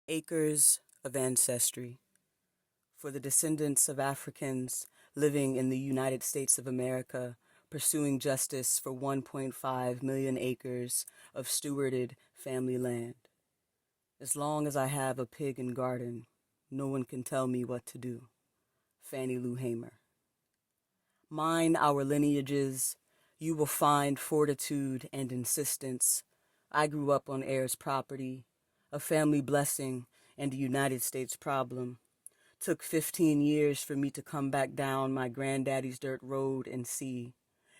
Acres of Ancestry for the descendants of Africans living in the United States of America, pursuing justice for 1.5 million acres of stewarded family land. As long as I have a pig and garden, no one can tell me what to do. Fannie Lou Hamer. Mine our lineages, you will find fortitude and insistence. I grew up on heirs' property, a family blessing and a United States problem. Took 15 years for me to come back down my granddaddy's dirt road and see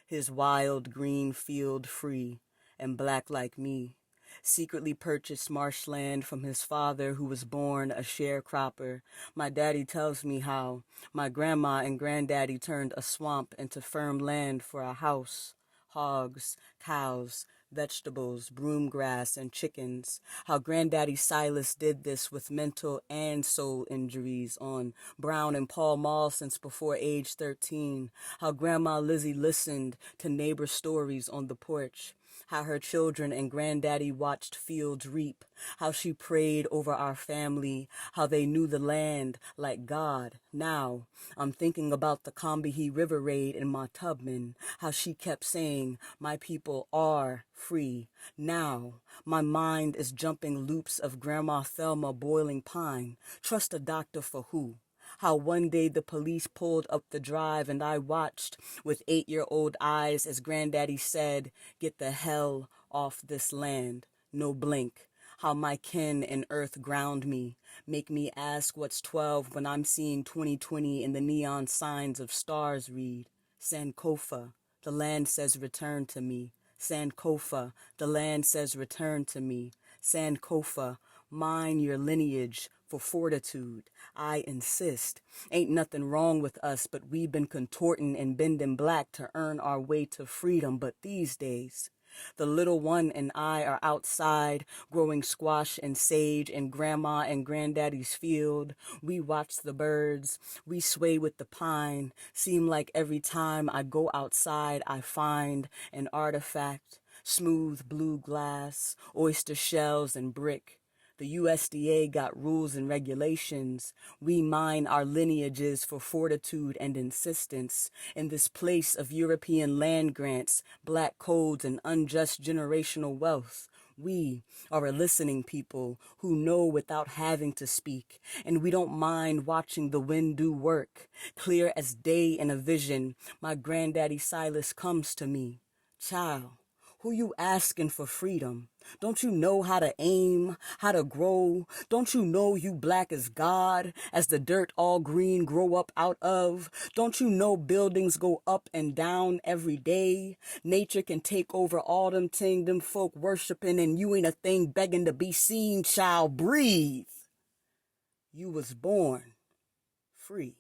his wild green field free and black like me. Secretly purchased marshland from his father who was born a sharecropper. My daddy tells me how my grandma and granddaddy turned a swamp into firm land for a house, hogs, cows, vegetables, broomgrass, and chickens. How Granddaddy Silas did this with mental and soul injuries on Brown and Paul Mall since before age 13. How Grandma Lizzie listened to neighbor stories on the porch. How her children and Granddaddy watched fields reap. How she prayed over our family. How they knew the land like God. Now, I'm thinking about the Combahee River raid in my Tubman. How she kept saying, my people are free. Now, my mind is jumping loops of Grandma Thelma boiling pine. Trust a doctor for who? How one day the police pulled up the drive and I watched with 8-year-old eyes as Granddaddy said, get the hell off this land. No blink. How my kin and earth ground me, make me ask what's 12 when I'm seeing 2020 in the neon signs of stars read. Sankofa, the land says return to me. Sankofa, the land says return to me. Sankofa, mine your lineage for fortitude. I insist. Ain't nothing wrong with us, but we've been contorting and bending black to earn our way to freedom. But these days, the little one and I are outside, growing squash and sage in Grandma and Granddaddy's field. We watch the birds, we sway with the pine. Seem like every time I go outside, I find an artifact, smooth blue glass, oyster shells and brick. The USDA got rules and regulations. We mine our lineages for fortitude and insistence. In this place of European land grants, black codes, and unjust generational wealth, we are a listening people who know without having to speak, and we don't mind watching the wind do work. Clear as day in a vision, my granddaddy Silas comes to me. Child, who you asking for freedom? Don't you know how to aim, how to grow? Don't you know you black as God, as the dirt all green grow up out of? Don't you know buildings go up and down every day? Nature can take over all them ting them folk worshiping and you ain't a thing begging to be seen, child. Breathe. You was born free.